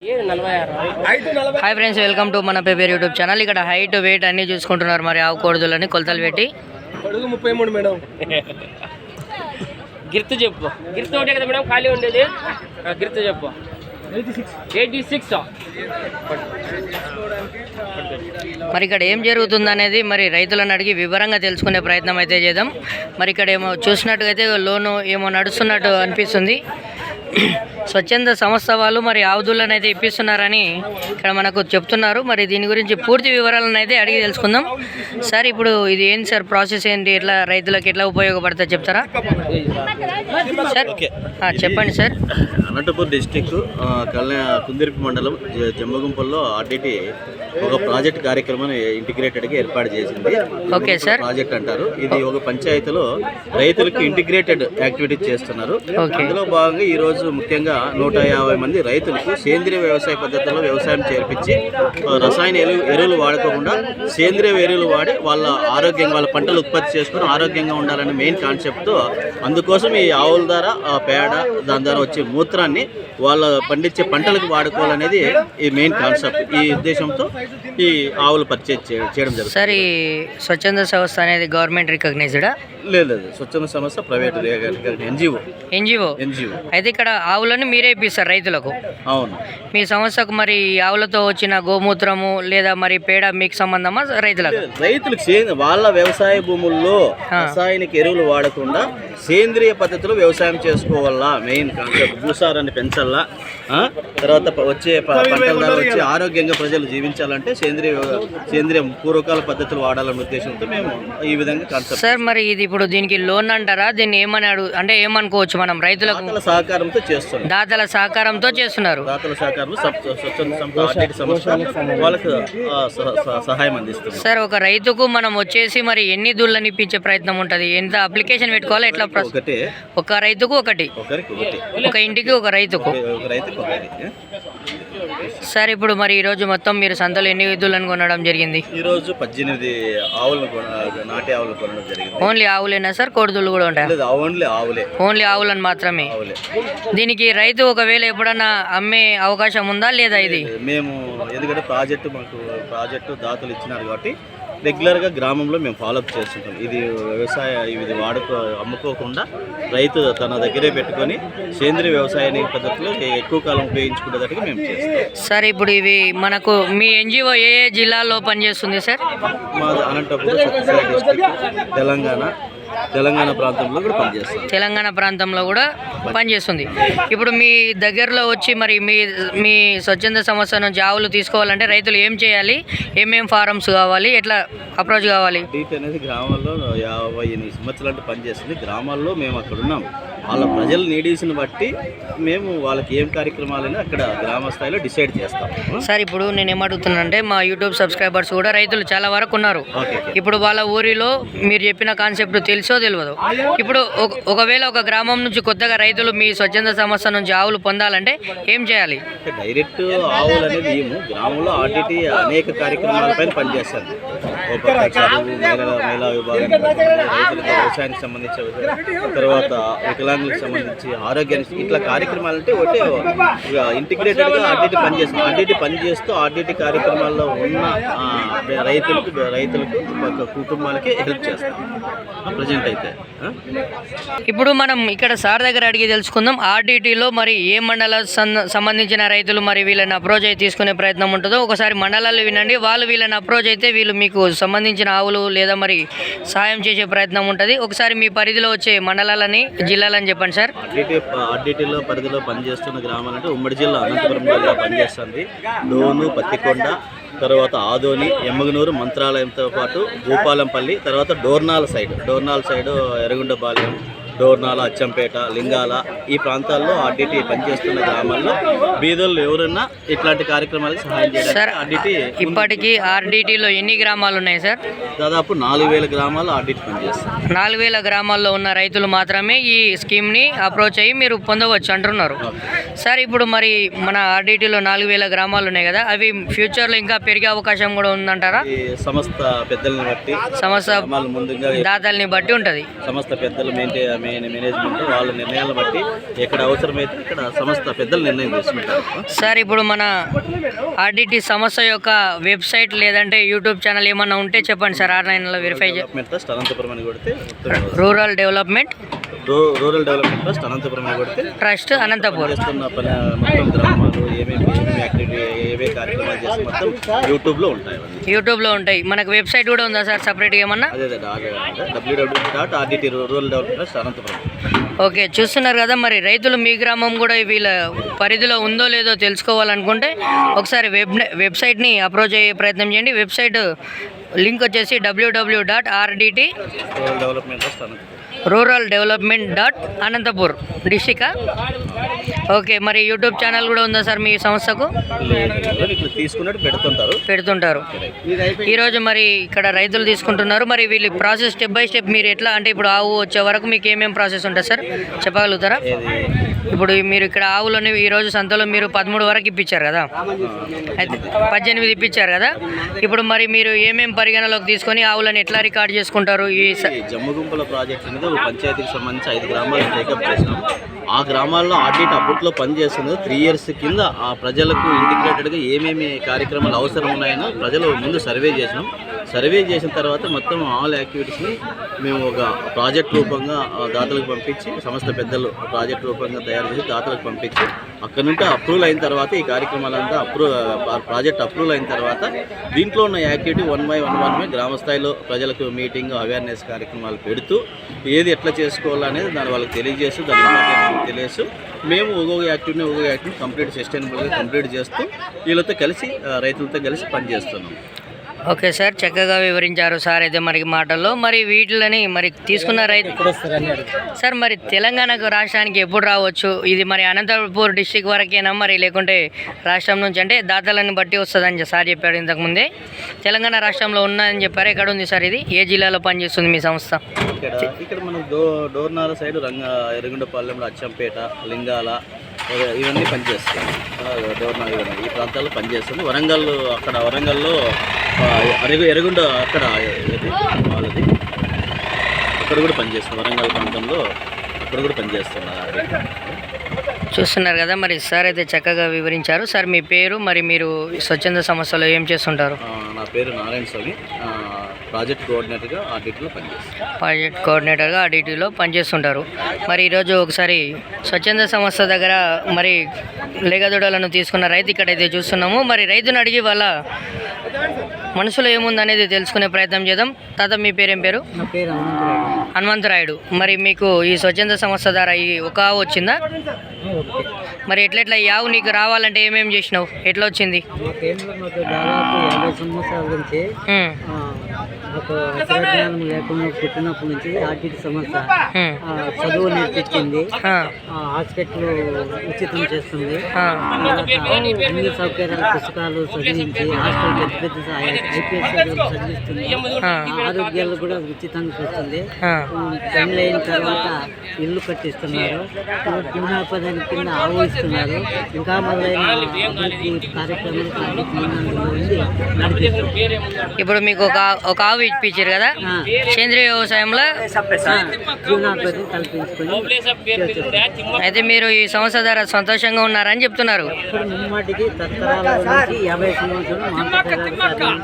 Hi friends, welcome to మన paper YouTube channel. ఇక్కడ height weight అన్ని చూసుకుంటున్నారు. మరి ఆవు కోడుదులని కొలతలు పెట్టి 33 మేడం. గిర్తు చెప్పు. గిర్తు ఒకటే కదా మేడం ఖాళీ ఉండేది. గిర్తు చెప్పు. 86. మరి ఇక్కడ ఏం జరుగుతుంది అనేది మరి రైతులను అడిగి వివరంగా తెలుసుకునే ప్రయత్నం అయితే చేద్దాం. మరి ఇక్కడ ఏమో చూసినట్టుగైతే లోను ఏమో నడుస్తున్నట్టు అనిపిస్తుంది. స్వచ్ఛంద సంస్థ వాళ్ళు మరి ఆవుదులను అయితే ఇప్పిస్తున్నారని ఇక్కడ మనకు చెప్తున్నారు. మరి దీని గురించి పూర్తి వివరాలను అయితే అడిగి తెలుసుకుందాం. సార్, ఇప్పుడు ఇది ఏంటి సార్, ప్రాసెస్ ఏంటి, ఎట్లా రైతులకు ఎట్లా ఉపయోగపడుతుందో చెప్తారా సార్? చెప్పండి సార్. అనంతపూర్ డిస్టిక్ కుందిరిపి మండలం జమ్మగుంపల్లో ఆర్డిటి ఒక ప్రాజెక్ట్ కార్యక్రమాన్ని ఇంటిగ్రేటెడ్గా ఏర్పాటు చేసింది. Okay sir. ప్రాజెక్ట్ అంటారు. ఇది ఒక పంచాయతీలో రైతులకు ఇంటిగ్రేటెడ్ యాక్టివిటీస్ చేస్తున్నారు. అందులో భాగంగా ఈ రోజు ముఖ్యంగా 150 మంది రైతులకు సేంద్రియ వ్యవసాయ పద్ధతుల్లో వ్యవసాయం చేర్పించి రసాయన ఎరువులు వాడకుండా సేంద్రియ ఎరువులు వాడి వాళ్ళ ఆరోగ్యంగా వాళ్ళ పంటలు ఉత్పత్తి చేసుకుని ఆరోగ్యంగా ఉండాలనే మెయిన్ కాన్సెప్ట్తో, అందుకోసం ఈ ఆవుల ద్వారా పేడ, దాని ద్వారా వచ్చే మూత్రాన్ని వాళ్ళ పండించే పంటలకు వాడుకోవాలనేది ఈ మెయిన్ కాన్సెప్ట్. ఈ ఉద్దేశంతో ఈ ఆవులు పర్చేజ్ చేయడం జరుగుతుంది. సార్, ఈ స్వచ్ఛంద సంస్థ అనేది గవర్నమెంట్ రికగ్నైజ్డా? లేదు, స్వచ్ఛంద సంస్థ ప్రైవేట్ ఎన్జిఓ. అయితే ఇక్కడ ఆవులను మీరే ఇప్పిస్తారు రైతులకు? అవును. మీ సంస్థకు మరి ఆవులతో వచ్చిన గోమూత్రము లేదా మరి పేడ మీకు సంబంధమా రైతులకు? వాళ్ళ వ్యవసాయ భూముల్లో రసాయనిక ఎరువులు వాడకుండా సేంద్రియ పద్ధతిలో వ్యవసాయం చేసుకోవాలా మెయిన్ కాన్సెప్ట్. భూసారాన్ని పెంచాలా, తర్వాత వచ్చే పంటల ద్వారా వచ్చి ఆరోగ్యంగా ప్రజలు జీవించాలంటే సేంద్రియ పూర్వకాల పద్ధతులు వాడాలనే ఉద్దేశంతో మేము ఈ విధంగా కాన్సెప్ట్. సార్, మరి ఇది ఇప్పుడు దీనికి లోన్ అంటారా? దీన్ని ఏమని అంటే ఏమనుకోవచ్చు మనం? రైతులకు దాతల సహకారంతో చేస్తున్నారు. దాతల సహకారంతో చేస్తున్నారు. దాతల సహకారంలో వాళ్ళకు సహాయం అందిస్తున్నారు. సార్, ఒక రైతుకు మనం వచ్చేసి మరి ఎన్ని దూళ్ళని ఇప్పించే ప్రయత్నం ఉంటుంది? ఎంత అప్లికేషన్ పెట్టుకోవాలి? ఎట్లా? ఒక రైతుకు ఒకటి, ఒక ఇంటికి ఒక రైతుకు. సార్, ఇప్పుడు మరి ఈ రోజు మొత్తం మీరు సంతలో ఎన్ని దూళ్ళను కొనడం జరిగింది? ఈ రోజు 18 నాటి ఆవులు కొనడం జరిగింది. Only ఆవులేనా sir? కోడిదూళ్ళు కూడా ఉంటాయి? ఓన్లీ ఆవులను మాత్రమే. దీనికి రైతు ఒకవేళ ఎప్పుడన్నా అమ్మే అవకాశం ఉందా లేదా? ఇది మేము ఎందుకంటే ప్రాజెక్టు దాతలు ఇచ్చినారు కాబట్టి రెగ్యులర్గా గ్రామంలో మేము ఫాలోఅప్ చేస్తుంటాం. ఇది ఇది అమ్ముకోకుండా రైతు తన దగ్గరే పెట్టుకొని సేంద్రియ వ్యవసాయ పద్ధతిలో ఎక్కువ కాలం ఉపయోగించుకునేటట్టుగా మేము చేస్తాం. సార్, ఇప్పుడు ఇవి మనకు మీ ఎన్జిఓ ఏ జిల్లాలో పనిచేస్తుంది సార్? మాది అనంతపురం, తెలంగాణ ప్రాంతంలో కూడా పనిచేస్తుంది. తెలంగాణ ప్రాంతంలో కూడా పనిచేస్తుంది. ఇప్పుడు మీ దగ్గరలో వచ్చి మరి మీ స్వచ్ఛంద సంస్థ నుంచి ఆవులు తీసుకోవాలంటే రైతులు ఏం చేయాలి? ఏమేం ఫారమ్స్ కావాలి? ఎట్లా అప్రోచ్ కావాలి? డీటీ అనేది గ్రామాల్లో 58 సంవత్సరాలు పనిచేస్తుంది. గ్రామాల్లో మేము అక్కడ ఉన్నాం. వాళ్ళ ప్రజల నీడీస్ని బట్టి మేము వాళ్ళకి ఏం కార్యక్రమాలని అక్కడ గ్రామ స్థాయిలో డిసైడ్ చేస్తాం. సార్, ఇప్పుడు నేను ఏమడుగుతున్నానంటే మా యూట్యూబ్ సబ్స్క్రైబర్స్ కూడా రైతులు చాలా వరకు ఉన్నారు. ఇప్పుడు వాళ్ళ ఊరిలో మీరు చెప్పిన కాన్సెప్ట్ తెలుసో తెలియదు. ఇప్పుడు ఒకవేళ ఒక గ్రామం నుంచి కొత్తగా రైతులు మీ స్వచ్ఛంద సంస్థ నుంచి ఆవులు పొందాలంటే ఏం చేయాలి? డైరెక్ట్ ఆవులు అనేది గ్రామంలో ఆర్డిటి అనేక కార్యక్రమాలపైన పనిచేస్తుంది. మహిళా విభాగం, రైతులకు వ్యవసాయానికి సంబంధించి, తర్వాత వికలాంగులకు సంబంధించి ఆరోగ్యానికి, ఇట్లా కార్యక్రమాలంటే ఒకటే ఇంటిగ్రేటెడ్గా ఆర్డిటి పనిచేస్తుంది. ఆర్డిటి పనిచేస్తూ ఆర్డిటి కార్యక్రమాల్లో ఉన్న రైతులకు కుటుంబాలకి హెల్ప్ చేస్తాం ప్రజెంట్ అయితే. ఇప్పుడు మనం ఇక్కడ సార్ దగ్గర అడిగి తెలుసుకుందాం. ఆర్డిటీలో మరి ఏ మండల సంబంధించిన రైతులు మరి వీళ్ళని అప్రోచ్ అయితే తీసుకునే ప్రయత్నం ఉంటుందో ఒకసారి మండలాలు వినండి. వాళ్ళు వీళ్ళని అప్రోచ్ అయితే వీళ్ళు మీకు సంబంధించిన ఆవులు లేదా మరి సహాయం చేసే ప్రయత్నం ఉంటుంది. ఒకసారి మీ పరిధిలో వచ్చే మండలాలని, జిల్లాలని చెప్పండి సార్. ఆర్డిటీలో పరిధిలో పనిచేస్తున్న గ్రామాలంటే ఉమ్మడి జిల్లా అనంతపురం జిల్లా పనిచేస్తుంది. డోను, పత్తికొండ, తర్వాత ఆదోని, ఎమ్మగనూరు, మంత్రాలయంతో పాటు భూపాలంపల్లి, తర్వాత డోర్నాల సైడ్ ఎర్రగొండపాలెం, డోర్నాల, అచ్చంపేట, లింగాల, ఈ ప్రాంతాల్లో ఆర్డిటి పనిచేస్తున్న గ్రామాల్లో బీదోళ్ళు ఎవరన్నా ఇట్లాంటి కార్యక్రమాలకు సహాయం చేయాలి. ఆర్డిటి ఇప్పటికీ ఆర్డిటిలో ఎన్ని గ్రామాలు ఉన్నాయి సార్? దాదాపు 4000 గ్రామాలు ఆర్డిటి పనిచేస్తారు. 4000 గ్రామాల్లో ఉన్న రైతులు మాత్రమే ఈ స్కీమ్ని అప్రోచ్ అయ్యి మీరు పొందవచ్చు అంటున్నారు సార్. ఇప్పుడు మరి మన ఆర్డిటిలో 4000 గ్రామాలు ఉన్నాయి కదా, అవి ఫ్యూచర్లో ఇంకా పెరిగే అవకాశం కూడా ఉందంటారా? సంస్థ పెద్దల్ని బట్టి, సంస్థ దాతల్ని బట్టి ఉంటుంది. సంస్థ పెద్దలు మేనేజ్మెంట్ వాళ్ళ నిర్ణయాలను బట్టి ఎక్కడ అవసరమైతే ఇక్కడ సంస్థ పెద్దలు నిర్ణయం తీసుకుంటారు. సార్ ఇప్పుడు మన ఆర్డిటి సంస్థ యొక్క వెబ్సైట్ లేదంటే యూట్యూబ్ ఛానల్ ఏమన్నా ఉంటే చెప్పండి సార్. ఆన్లైన్లో వెరిఫై డెవలప్మెంట్ ట్రస్ట్ అనంతపురం అని కొడితే రూరల్ డెవలప్మెంట్ ట్రస్ట్ అనంతపురం అని కొడితే ట్రస్ట్ అనంతపురం చేస్తున్న పని మొత్తం గ్రామాలు ఏమేమి యాక్టివిటీ ఏవే కార్యక్రమాలు చేస్తే మొత్తం యూట్యూబ్లో ఉంటాయి. యూట్యూబ్లో ఉంటాయి. మనకు వెబ్సైట్ కూడా ఉందా సార్ సపరేట్గా ఏమన్నా? అదే www.rdt rural development trust Anantapur. Okay, చూస్తున్నారు కదా. మరి రైతులు మీ గ్రామం కూడా వీళ్ళ పరిధిలో ఉందో లేదో తెలుసుకోవాలనుకుంటే ఒకసారి వెబ్సైట్ని అప్రోచ్ అయ్యే ప్రయత్నం చేయండి. వెబ్సైట్ లింక్ వచ్చేసి www.rdt rural development Anantapur district. Okay, మరి యూట్యూబ్ ఛానల్ కూడా ఉందా సార్ మీ సంస్థకు? పెడుతుంటారు. ఈరోజు మరి ఇక్కడ రైతులు తీసుకుంటున్నారు. మరి వీళ్ళు ప్రాసెస్ స్టెప్ బై స్టెప్ మీరు ఎట్లా అంటే ఇప్పుడు ఆవు వచ్చే వరకు మీకు ఏమేమి ప్రాసెస్ ఉంటుంది సార్ చెప్పగలుగుతారా? ఇప్పుడు మీరు ఇక్కడ ఆవులని ఈరోజు సంతలో మీరు 13 వరకు ఇప్పించారు కదా, అయితే 18 ఇప్పించారు కదా. ఇప్పుడు మరి మీరు ఏమేమి పరిగణలోకి తీసుకొని ఆవులను ఎట్లా రికార్డ్ చేసుకుంటారు? ఈ జమ్ముగుంపల ప్రాజెక్ట్ అనేది ఒక పంచాయతీకి సంబంధించి 5 గ్రామాలు టేకప్ చేసినాం. ఆ గ్రామాల్లో ఆడిట్ అప్పట్లో పనిచేస్తుంది. 3 ఇయర్స్ కింద ఆ ప్రజలకు ఇంటిగ్రేటెడ్గా ఏమేమి కార్యక్రమాలు అవసరం ఉన్నాయని ప్రజలు ముందు సర్వే చేసినాం. సర్వే చేసిన తర్వాత మొత్తం ఆల్ యాక్టివిటీస్ని మేము ఒక ప్రాజెక్ట్ రూపంగా దాతలకు పంపించి, సంస్థ పెద్దలు ప్రాజెక్ట్ రూపంగా తయారు చేసి దాతలకు పంపించి అక్కడ నుండి అప్రూవల్ అయిన తర్వాత ఈ కార్యక్రమాలంతా ప్రాజెక్ట్ అప్రూవల్ అయిన తర్వాత దీంట్లో ఉన్న యాక్టివిటీ 1 by 1 గ్రామ స్థాయిలో ప్రజలకు మీటింగ్ అవేర్నెస్ కార్యక్రమాలు పెడుతూ ఏది ఎట్లా చేసుకోవాలనేది దాని వాళ్ళకి తెలియజేస్తూ దాని తెలియజేస్తూ మేము ఒక్కొక్క యాక్టివిటీని కంప్లీట్ సస్టైనబుల్గా కంప్లీట్ చేస్తూ వీళ్ళతో కలిసి రైతులతో కలిసి పనిచేస్తున్నాం. ఓకే సార్, చక్కగా వివరించారు సార్ అయితే మరి మాటల్లో. మరి వీటిని మరి తీసుకున్న రైతు సార్ మరి తెలంగాణకు రాష్ట్రానికి ఎప్పుడు రావచ్చు? ఇది మరి అనంతపూర్ డిస్టిక్ వరకేనా మరి లేకుంటే రాష్ట్రం నుంచి అంటే దాతలను బట్టి వస్తుందని సార్ చెప్పాడు ఇంతకుముందే. తెలంగాణ రాష్ట్రంలో ఉన్నదని చెప్పారు. ఎక్కడ ఉంది సార్ ఇది? ఏ జిల్లాలో పనిచేస్తుంది మీ సంస్థ? ఇక్కడ మనం డోర్నాల సైడ్ ఎర్రగొండపాలెంలో అచ్చంపేట, లింగాల ఇవన్నీ పనిచేస్తాయి. డోర్నాల ఈ ప్రాంతాల్లో పనిచేస్తుంది. వరంగల్లో ఎర్రగొండ అక్కడ వాళ్ళది అక్కడ కూడా పనిచేస్తుంది. వరంగల్ ప్రాంతంలో అక్కడ కూడా పనిచేస్తున్నారు. చూస్తున్నారు కదా మరి సార్ అయితే చక్కగా వివరించారు. సార్ మీ పేరు, మరి మీరు స్వచ్ఛంద సంస్థలో ఏం చేస్తుంటారు? నా పేరు నారాయణ స్వామి, ప్రాజెక్ట్ కోఆర్డినేటర్గా ఆర్డిటీలో పనిచేస్తుంటారు. మరి ఈరోజు ఒకసారి స్వచ్ఛంద సంస్థ దగ్గర మరి లేగదూడలను తీసుకున్న రైతు ఇక్కడైతే చూస్తున్నాము. మరి రైతుని అడిగి వాళ్ళ మనసులో ఏముందనేది తెలుసుకునే ప్రయత్నం చేద్దాం. తాత మీ పేరేం పేరు? నా పేరు హనుమంతరాయుడు. మరి మీకు ఈ స్వచ్ఛంద సంస్థ ద్వారా ఈ ఒక ఆవు వచ్చిందా? మరి ఎట్లెట్లా ఈ ఆవు నీకు రావాలంటే ఏమేమి చేసినావు? ఎట్లా వచ్చింది? దాదాపు 50 సంవత్సరాల నుంచి ఒక అక్షరజ్ఞానం లేకుండా పుట్టినప్పటి నుంచి ఆర్టిటి సంస్థ చదువు నేర్పించింది, హాస్పిటల్ ఉచితం చేస్తుంది, అన్ని సౌకర్యాలు పుస్తకాలు చదివించి హాస్టల్ పెద్ద IPS చదివిస్తుంది, ఆరోగ్యాలు కూడా ఉచితంగా చూస్తుంది. పెళ్ళి అయిన తర్వాత ఇల్లు కట్టిస్తున్నారు, పిండాపదాని కింద ఆవు ఇస్తున్నారు. ఇంకా మొదలైన అభివృద్ధి కార్యక్రమాలు ఇప్పుడు మీకు ఒక ఆవు ఇప్పించారు కదా, సేంద్రీయ వ్యవసాయంలో జీవనాభ్యర్థి కల్పించుకొని అయితే మీరు ఈ సంస్థ ద్వారా సంతోషంగా ఉన్నారని చెప్తున్నారు. ఇప్పుడు ముమ్మాటికి తరతరాల నుంచి 50 సంవత్సరాలు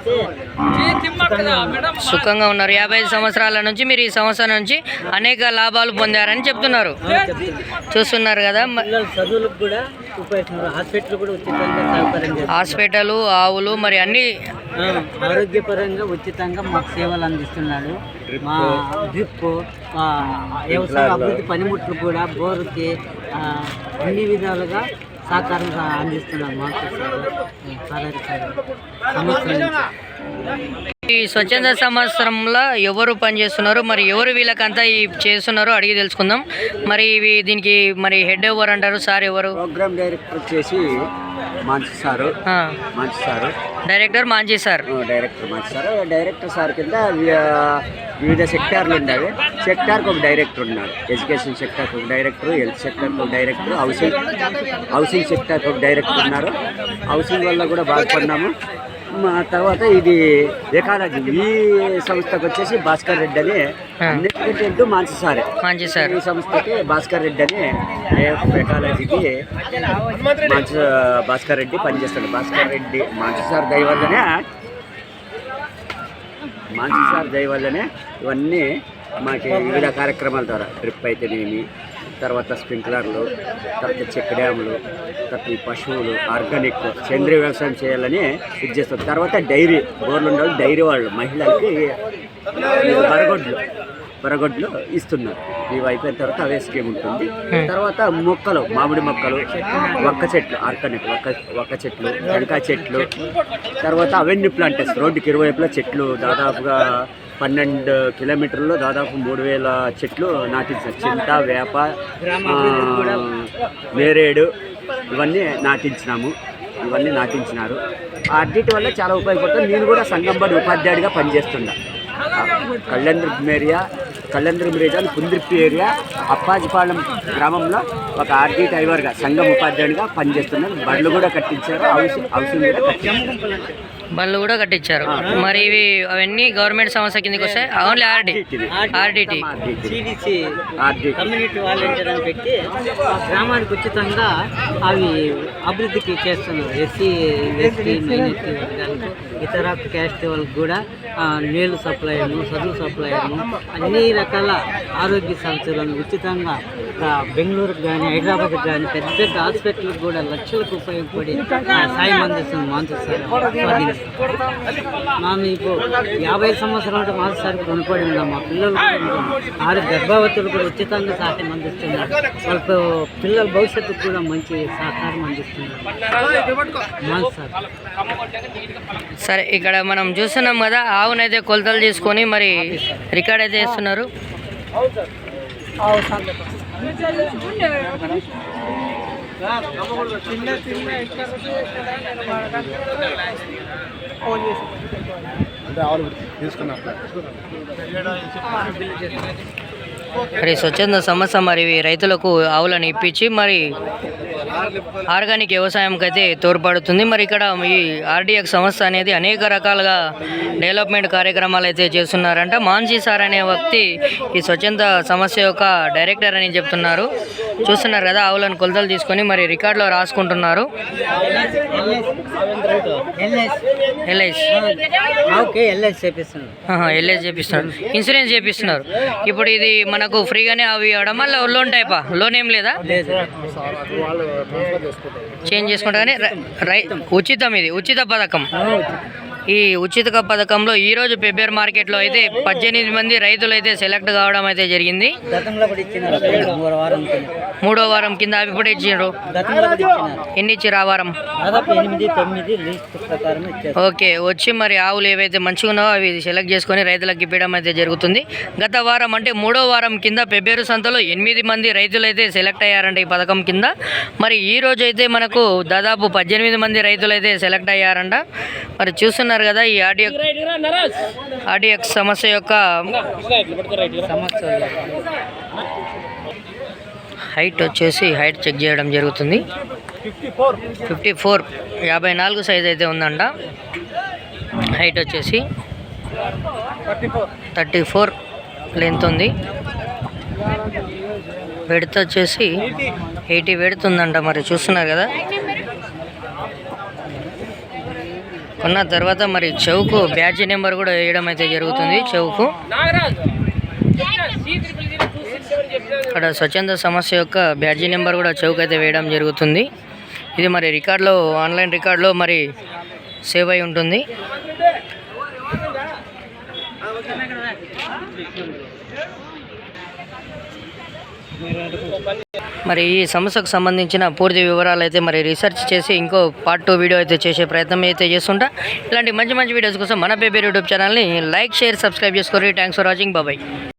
సుఖంగా ఉన్నారు. 55 సంవత్సరాల నుంచి మీరు ఈ సంస్థ నుంచి అనేక లాభాలు పొందారని చెప్తున్నారు. చూస్తున్నారు కదా, చదువులకు కూడా ఉపయోగిస్తున్నారు. హాస్పిటల్ కూడా ఉచితంగా సౌకర్యం, హాస్పిటల్, ఆవులు మరి అన్ని ఆరోగ్యపరంగా ఉచితంగా మాకు సేవలు అందిస్తున్నాడు. మా డ్రిప్, వ్యవసాయ అభివృద్ధి పనిముట్లు కూడా బోరుకి అన్ని విధాలుగా సహకారం అందిస్తున్నాడు మాకు సంవత్సరం. ఈ స్వచ్ఛంద సంవత్సరంలో ఎవరు పనిచేస్తున్నారు, మరి ఎవరు వీళ్ళకంతా ఈ చేస్తున్నారో అడిగి తెలుసుకుందాం. మరి ఇవి దీనికి మరి హెడ్ ఎవరు అంటారు? సార్ ఎవరు? ప్రోగ్రామ్ డైరెక్టర్ వచ్చేసి మాంచి సారు. డైరెక్టర్ మాంచి సార్. డైరెక్టర్ సార్ కింద వివిధ సెక్టార్లు ఉన్నాయి. సెక్టార్కి ఒక డైరెక్టర్ ఉన్నారు. ఎడ్యుకేషన్ సెక్టార్కి ఒక డైరెక్టర్, హెల్త్ సెక్టార్కి ఒక డైరెక్టర్, హౌసింగ్ సెక్టార్కి ఒక డైరెక్టర్ ఉన్నారు. హౌసింగ్ వల్ల కూడా బాగుపడినాము. తర్వాత ఇది ఎకాలజీ ఈ సంస్థకు వచ్చేసి భాస్కర్ రెడ్డి అని అన్నిటికంటే మంచి సారే మంచి సార్. ఈ సంస్థకి భాస్కర్ రెడ్డి అని ఎకాలజీకి మంచి భాస్కర్ రెడ్డి పనిచేస్తాడు. భాస్కర్ రెడ్డి మంచి సార్ దయ వల్లనే ఇవన్నీ మాకు వివిధ కార్యక్రమాల ద్వారా డ్రిప్ అయితేనేమి, తర్వాత స్ప్రింక్లర్లు, తర్వాత చెక్ డ్యాములు, తర్వాత ఈ పశువులు ఆర్గానిక్ సేంద్రీయ వ్యవసాయం చేయాలని ఇది చేస్తారు. తర్వాత డైరీ బోర్లు ఉండాలి, డైరీ వాళ్ళు మహిళలకి బరగొడ్లు ఇస్తున్నారు. ఇవి అయిపోయిన తర్వాత అవే స్కీమ్ ఉంటుంది. తర్వాత మొక్కలు, మామిడి మొక్కలు, వక్క చెట్లు, ఆర్గానిక్ వక్క చెట్లు, టెంకాయ చెట్లు, తర్వాత అవెన్యూ ప్లాంటర్స్ రోడ్డుకి ఇరువైపులా చెట్లు దాదాపుగా 12 కిలోమీటర్లో దాదాపు 3000 చెట్లు నాటించారు. చింత, వేప, నేరేడు ఇవన్నీ నాటించినారు. అన్నిటి వల్ల చాలా ఉపయోగపడుతుంది. నేను కూడా సంఘం బడి ఉపాధ్యాయుడిగా పనిచేస్తున్నా. కళ్యాణదుర్గం రీజన్ కుందిర్పి ఏరియా అప్పాజిపాలెం గ్రామంలో ఒక ఆర్డీ డ్రైవర్గా సంఘం ఉపాధ్యాయుడిగా పనిచేస్తున్నాను. బళ్ళు కూడా కట్టించారు, హౌసింగ్ కూడా కట్టించారు. బళ్ళు కూడా కట్టించారు. మరి ఇవి అవన్నీ గవర్నమెంట్ సంస్థ కిందకి వస్తాయి. ఓన్లీ ఆర్డిటి కమ్యూనిటీ వాలంటీర్ అని పెట్టి గ్రామానికి ఉచితంగా అవి అభివృద్ధికి చేస్తున్నారు. ఎస్సీ మైనారిటీ వర్గాలకు, ఇతర క్యాస్ట్ వాళ్ళకి కూడా నీళ్ళు సప్లైను, చదువు సప్లైను, అన్ని రకాల ఆరోగ్య సంస్థలను ఉచితంగా బెంగళూరుకు కానీ హైదరాబాద్కి కానీ పెద్ద పెద్ద హాస్పిటల్కి కూడా లక్షలకు ఉపయోగపడి సాయం అందిస్తుంది మాన్సూర్ సార్. మేము ఇప్పుడు 50 సంవత్సరాల మాన్సూర్ సార్కి రుణపడి ఉన్నాం. మా పిల్లలు 6 గర్భవతులు కూడా ఉచితంగా సహాయం అందిస్తున్నారు. వాళ్ళకు పిల్లల భవిష్యత్తుకు కూడా మంచి సహకారం అందిస్తున్నారు మాన్సూర్ సార్. సరే, ఇక్కడ మనం చూస్తున్నాం కదా, ఆవునైతే కొలతలు తీసుకొని మరి రికార్డ్ అయితే చేస్తున్నారు. మరి స్వచ్ఛంద సంస్థ మరి రైతులకు ఆవులను ఇప్పించి మరి ఆర్గానిక్ వ్యవసాయంకి అయితే తోడ్పడుతుంది. మరి ఇక్కడ ఈ ఆర్డీఎక్స్ సంస్థ అనేది అనేక రకాలుగా డెవలప్మెంట్ కార్యక్రమాలు అయితే చేస్తున్నారంట. మాన్సీ సార్ అనే వ్యక్తి ఈ స్వచ్ఛంద సంస్థ యొక్క డైరెక్టర్ అని చెప్తున్నారు. చూస్తున్నారు కదా, ఆవులను కొలతలు తీసుకొని మరి రికార్డులో రాసుకుంటున్నారు. ఎల్ఐసి చేపిస్తున్నారు, ఇన్సూరెన్స్ చేపిస్తున్నారు. ఇప్పుడు ఇది మనకు ఫ్రీగానే అవి ఇవ్వడం వల్ల లోన్ టైపా? లోన్ ఏం లేదా? చేంజ్ చేసుకుంటా కానీ ఉచితం. ఇది ఉచిత పథకం. ఈ ఉచిత పథకంలో ఈరోజు పెబ్బేర్ మార్కెట్లో అయితే 18 మంది రైతులు అయితే సెలెక్ట్ కావడం అయితే జరిగింది. మూడో వారం కింద అవి ఇప్పుడు ఇచ్చిండ్రు. ఎన్ని ఇచ్చిర్రు ఆ వారం? ఓకే, వచ్చి మరి ఆవులు ఏవైతే మంచిగా ఉన్నావో అవి సెలెక్ట్ చేసుకొని రైతులకు ఇవ్వడం అయితే జరుగుతుంది. గత వారం అంటే మూడో వారం కింద పెబ్బేరు సంతలో 8 మంది రైతులు అయితే సెలెక్ట్ అయ్యారంట ఈ పథకం కింద. మరి ఈ రోజు అయితే మనకు దాదాపు 18 మంది రైతులు అయితే సెలెక్ట్ అయ్యారంట. మరి చూస్తున్నారు కదా, ఈ ఆర్డీఎక్స్ సమస్య యొక్క హైట్ వచ్చేసి హైట్ చెక్ చేయడం జరుగుతుంది. 54 54 సైజ్ అయితే ఉందంట. హైట్ వచ్చేసి 34 లెంత్ ఉంది. వెడత వచ్చేసి 80 వెడుతుందంట. మరి చూస్తున్నారు కదా, కొన్న తర్వాత మరి చౌకు బ్యాచ్ నెంబర్ కూడా వేయడం అయితే జరుగుతుంది. చౌకు ఇక్కడ స్వచ్ఛంద సంస్థ యొక్క బ్యాడ్జీ నెంబర్ కూడా చౌక్ అయితే వేయడం జరుగుతుంది. ఇది మరి రికార్డులో, ఆన్లైన్ రికార్డులో మరి సేవ్ అయి ఉంటుంది. మరి ఈ సంస్థకు సంబంధించిన పూర్తి వివరాలు అయితే మరి రీసెర్చ్ చేసి ఇంకో పార్ట్ 2 వీడియో అయితే చేసే ప్రయత్నం అయితే చేస్తుంటా. ఇలాంటి మంచి మంచి వీడియోస్ కోసం మన బేబీ యూట్యూబ్ ఛానల్ని లైక్, షేర్, సబ్స్క్రైబ్ చేసుకోండి. Thanks for watching. బాయ్.